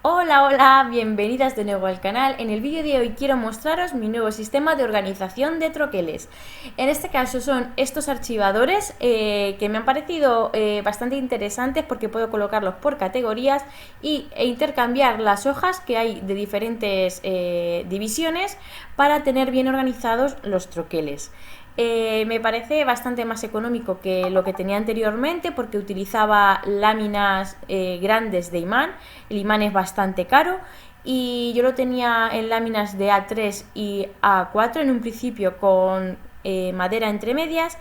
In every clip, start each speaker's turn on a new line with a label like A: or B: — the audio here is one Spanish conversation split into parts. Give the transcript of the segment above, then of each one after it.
A: Hola, hola, bienvenidas de nuevo al canal. En el vídeo de hoy quiero mostraros mi nuevo sistema de organización de troqueles. En este caso son estos archivadores que me han parecido bastante interesantes porque puedo colocarlos por categorías e intercambiar las hojas que hay de diferentes divisiones para tener bien organizados los troqueles. Me parece bastante más económico que lo que tenía anteriormente porque utilizaba láminas grandes de imán. El imán es bastante caro y yo lo tenía en láminas de A3 y A4 en un principio con madera entre medias,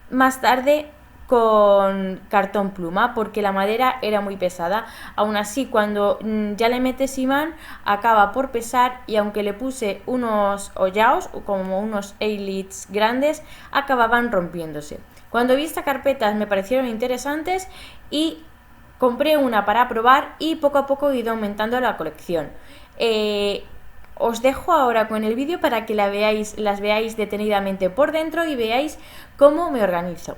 A: más tarde con cartón pluma porque la madera era muy pesada. Aún así, cuando ya le metes imán acaba por pesar, y aunque le puse unos hollaos como unos eyelets grandes, acababan rompiéndose. Cuando vi estas carpetas me parecieron interesantes y compré una para probar, y poco a poco he ido aumentando la colección. Os dejo ahora con el vídeo para que las veáis detenidamente por dentro y veáis cómo me organizo.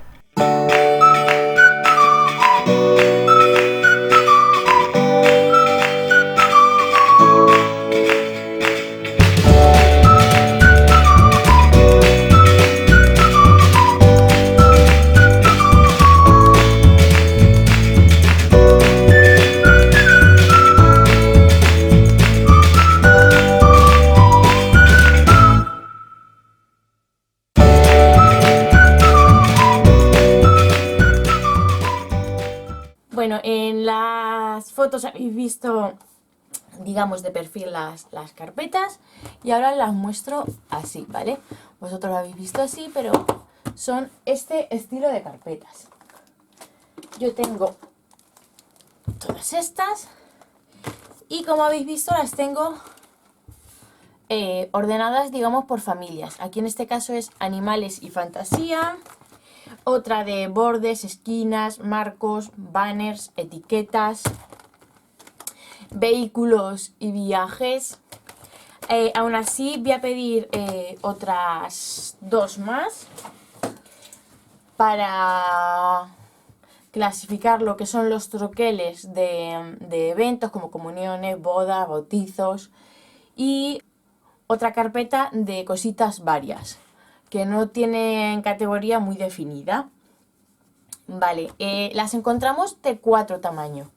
A: Bueno, en las fotos habéis visto, digamos, de perfil las carpetas, y ahora las muestro así, ¿vale? Vosotros lo habéis visto así, pero son este estilo de carpetas. Yo tengo todas estas y, como habéis visto, las tengo ordenadas, digamos, por familias. Aquí en este caso es animales y fantasía. Otra de bordes, esquinas, marcos, banners, etiquetas, vehículos y viajes. Aún así voy a pedir otras dos más para clasificar lo que son los troqueles de eventos como comuniones, bodas, bautizos, y otra carpeta de cositas varias que no tienen categoría muy definida. Vale, las encontramos de 4 tamaños.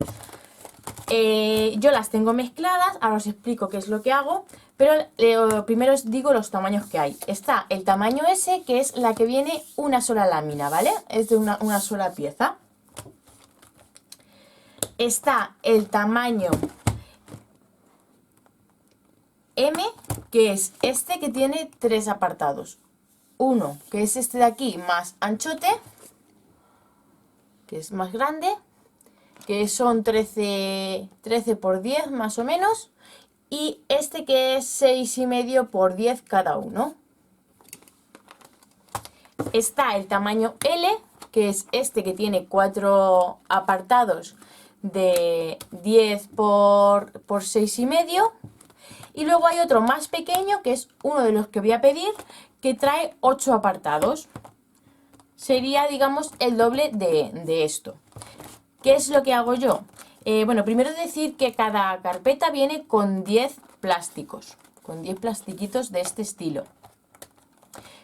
A: Yo las tengo mezcladas, ahora os explico qué es lo que hago, pero primero os digo los tamaños que hay. Está el tamaño S, que es la que viene una sola lámina, ¿vale? Es de una sola pieza. Está el tamaño M, que es este, que tiene 3 apartados. Uno, que es este de aquí, más anchote, que es más grande, que son 13 por 10 más o menos, y este que es 6,5 por 10 cada uno. Está el tamaño L, que es este, que tiene 4 apartados de 10 por 6,5. Y luego hay otro más pequeño, que es uno de los que voy a pedir, que trae 8 apartados. Sería, digamos, el doble de esto. ¿Qué es lo que hago yo? Bueno, primero decir que cada carpeta viene con 10 plásticos, con 10 plastiquitos de este estilo.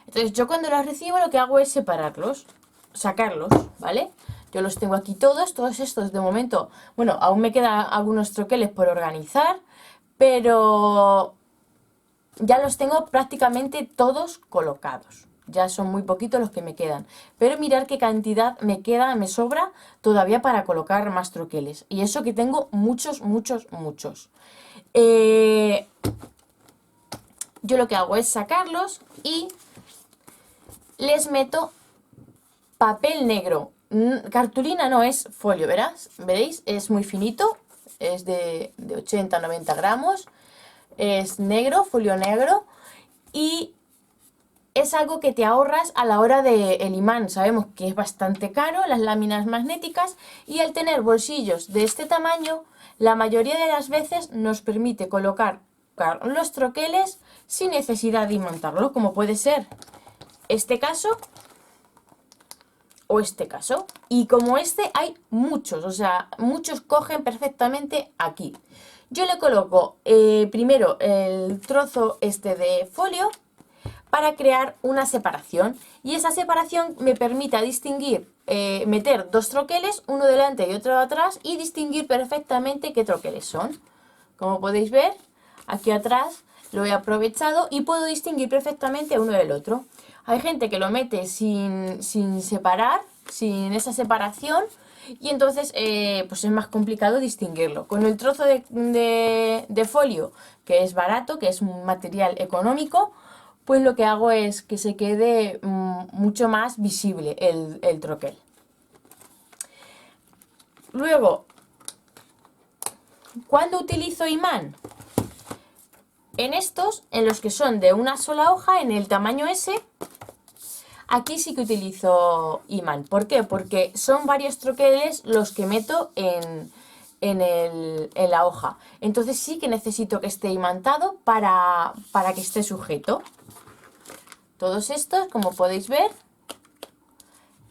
A: Entonces yo, cuando los recibo, lo que hago es separarlos, sacarlos, ¿vale? Yo los tengo aquí todos estos de momento. Bueno, aún me quedan algunos troqueles por organizar, pero ya los tengo prácticamente todos colocados. Ya son muy poquitos los que me quedan. Pero mirad qué cantidad me queda, me sobra todavía para colocar más troqueles. Y eso que tengo muchos. Yo lo que hago es sacarlos y les meto papel negro. Cartulina no, es folio, ¿verás? ¿Veréis? Es muy finito. Es de 80-90 gramos. Es negro, folio negro. Y es algo que te ahorras a la hora del imán. Sabemos que es bastante caro las láminas magnéticas, y al tener bolsillos de este tamaño, la mayoría de las veces nos permite colocar los troqueles sin necesidad de imantarlos, como puede ser este caso o este caso. Y como este hay muchos, o sea, muchos cogen perfectamente aquí. Yo le coloco primero el trozo este de folio para crear una separación, y esa separación me permite distinguir, meter dos troqueles, uno delante y otro atrás, y distinguir perfectamente qué troqueles son. Como podéis ver, aquí atrás lo he aprovechado y puedo distinguir perfectamente uno del otro. Hay gente que lo mete sin separar, sin esa separación, y entonces pues es más complicado distinguirlo. Con el trozo de folio, que es barato, que es un material económico, pues lo que hago es que se quede mucho más visible el troquel. Luego, ¿cuándo utilizo imán? En estos, en los que son de una sola hoja, en el tamaño S, aquí sí que utilizo imán. ¿Por qué? Porque son varios troqueles los que meto en la hoja. Entonces sí que necesito que esté imantado para que esté sujeto. Todos estos, como podéis ver,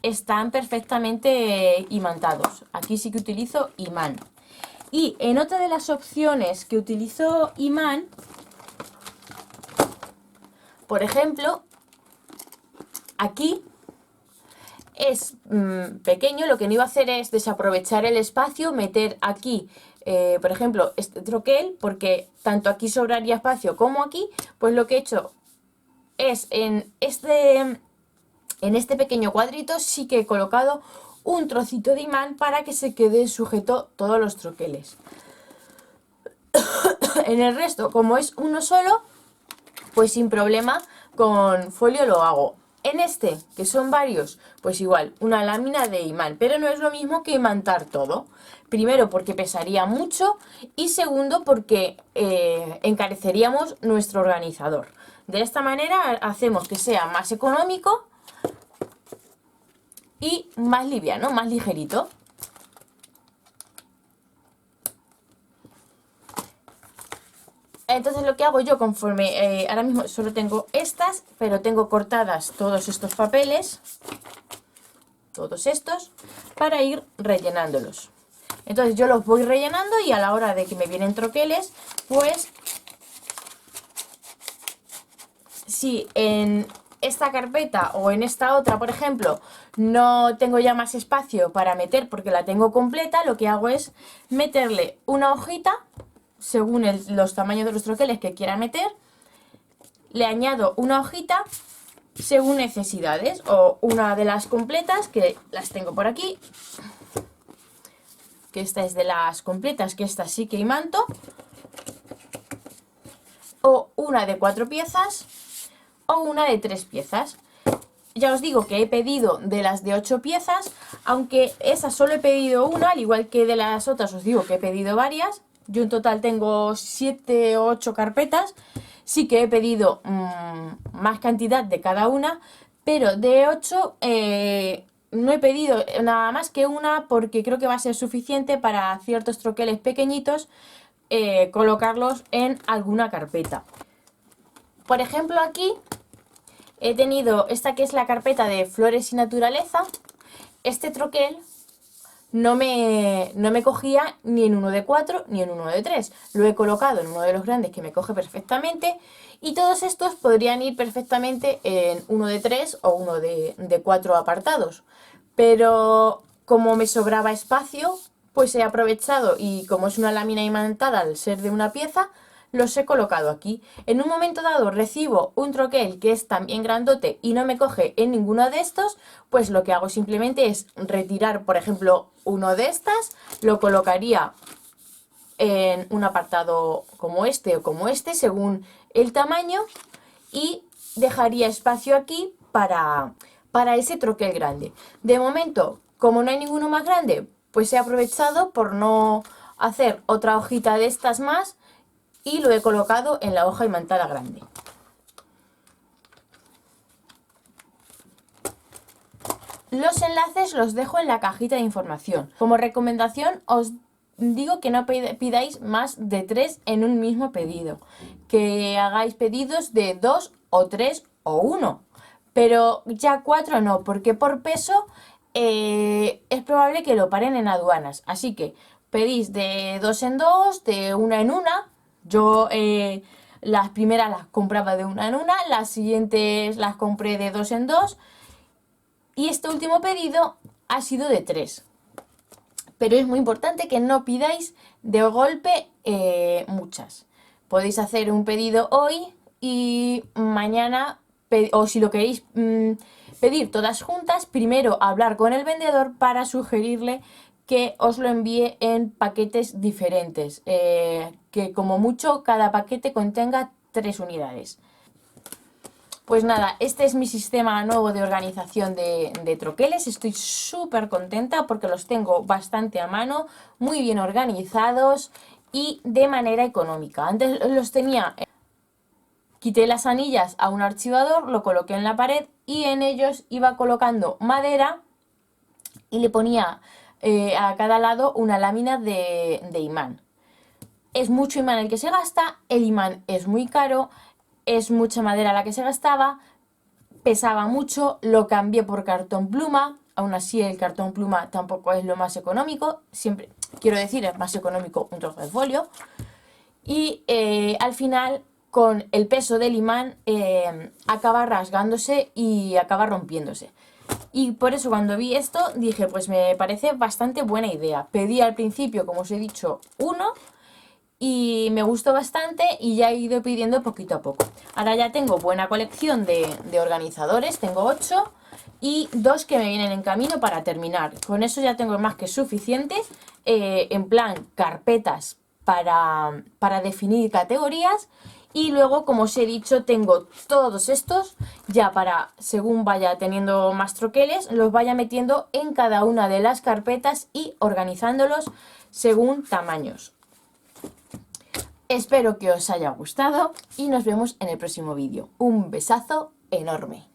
A: están perfectamente imantados. Aquí sí que utilizo imán. Y en otra de las opciones que utilizo imán, por ejemplo, aquí es pequeño, lo que no iba a hacer es desaprovechar el espacio, meter aquí, por ejemplo, este troquel, porque tanto aquí sobraría espacio como aquí, pues lo que he hecho es en este pequeño cuadrito sí que he colocado un trocito de imán para que se quede sujeto todos los troqueles. En el resto, como es uno solo, pues sin problema con folio lo hago. En este, que son varios, pues igual, una lámina de imán, pero no es lo mismo que imantar todo. Primero porque pesaría mucho y segundo porque encareceríamos nuestro organizador. De esta manera hacemos que sea más económico y más liviano, más ligerito. Entonces lo que hago yo conforme, ahora mismo solo tengo estas, pero tengo cortadas todos estos papeles, todos estos, para ir rellenándolos. Entonces yo los voy rellenando y a la hora de que me vienen troqueles, pues si en esta carpeta o en esta otra, por ejemplo, no tengo ya más espacio para meter porque la tengo completa, lo que hago es meterle una hojita según los tamaños de los troqueles que quiera meter. Le añado una hojita según necesidades, o una de las completas, que las tengo por aquí, que esta es de las completas, que esta sí que imanto, o una de 4 piezas o una de 3 piezas. Ya os digo que he pedido de las de 8 piezas, aunque esa solo he pedido una, al igual que de las otras os digo que he pedido varias. Yo en total tengo 7 o 8 carpetas, sí que he pedido más cantidad de cada una, pero de 8 no he pedido nada más que una porque creo que va a ser suficiente para ciertos troqueles pequeñitos colocarlos en alguna carpeta. Por ejemplo, aquí he tenido esta que es la carpeta de flores y naturaleza. Este troquel no me cogía ni en uno de 4 ni en uno de 3. Lo he colocado en uno de los grandes que me coge perfectamente, y todos estos podrían ir perfectamente en uno de 3 o uno de 4 apartados. Pero como me sobraba espacio, pues he aprovechado, y como es una lámina imantada al ser de una pieza, los he colocado aquí. En un momento dado recibo un troquel que es también grandote y no me coge en ninguno de estos, pues lo que hago simplemente es retirar, por ejemplo, uno de estas, lo colocaría en un apartado como este o como este, según el tamaño, y dejaría espacio aquí para ese troquel grande. De momento, como no hay ninguno más grande, pues he aprovechado por no hacer otra hojita de estas más, y lo he colocado en la hoja imantada grande. Los enlaces los dejo en la cajita de información. Como recomendación os digo que no pidáis más de 3 en un mismo pedido, que hagáis pedidos de 2 o 3 o 1, pero ya 4 no, porque por peso es probable que lo paren en aduanas. Así que pedís de 2 en 2, de una en una. Yo las primeras las compraba de una en una, las siguientes las compré de 2 en 2 y este último pedido ha sido de 3. Pero es muy importante que no pidáis de golpe muchas. Podéis hacer un pedido hoy y mañana, o si lo queréis pedir todas juntas, primero hablar con el vendedor para sugerirle que os lo envíe en paquetes diferentes, que como mucho cada paquete contenga 3 unidades. Pues nada, este es mi sistema nuevo de organización de troqueles. Estoy súper contenta porque los tengo bastante a mano, muy bien organizados y de manera económica. Antes los tenía, quité las anillas a un archivador, lo coloqué en la pared y en ellos iba colocando madera y le ponía a cada lado una lámina de imán. Es mucho imán el que se gasta, el imán es muy caro, es mucha madera la que se gastaba, pesaba mucho, lo cambié por cartón pluma. Aún así el cartón pluma tampoco es lo más económico, siempre, quiero decir, es más económico un trozo de folio. Y al final, con el peso del imán, acaba rasgándose y acaba rompiéndose. Y por eso cuando vi esto dije, pues me parece bastante buena idea. Pedí al principio, como os he dicho, uno y me gustó bastante y ya he ido pidiendo poquito a poco. Ahora ya tengo buena colección de organizadores, tengo 8 y 2 que me vienen en camino para terminar. Con eso ya tengo más que suficiente, en plan carpetas para definir categorías. Y luego, como os he dicho, tengo todos estos ya para, según vaya teniendo más troqueles, los vaya metiendo en cada una de las carpetas y organizándolos según tamaños. Espero que os haya gustado y nos vemos en el próximo vídeo. Un besazo enorme.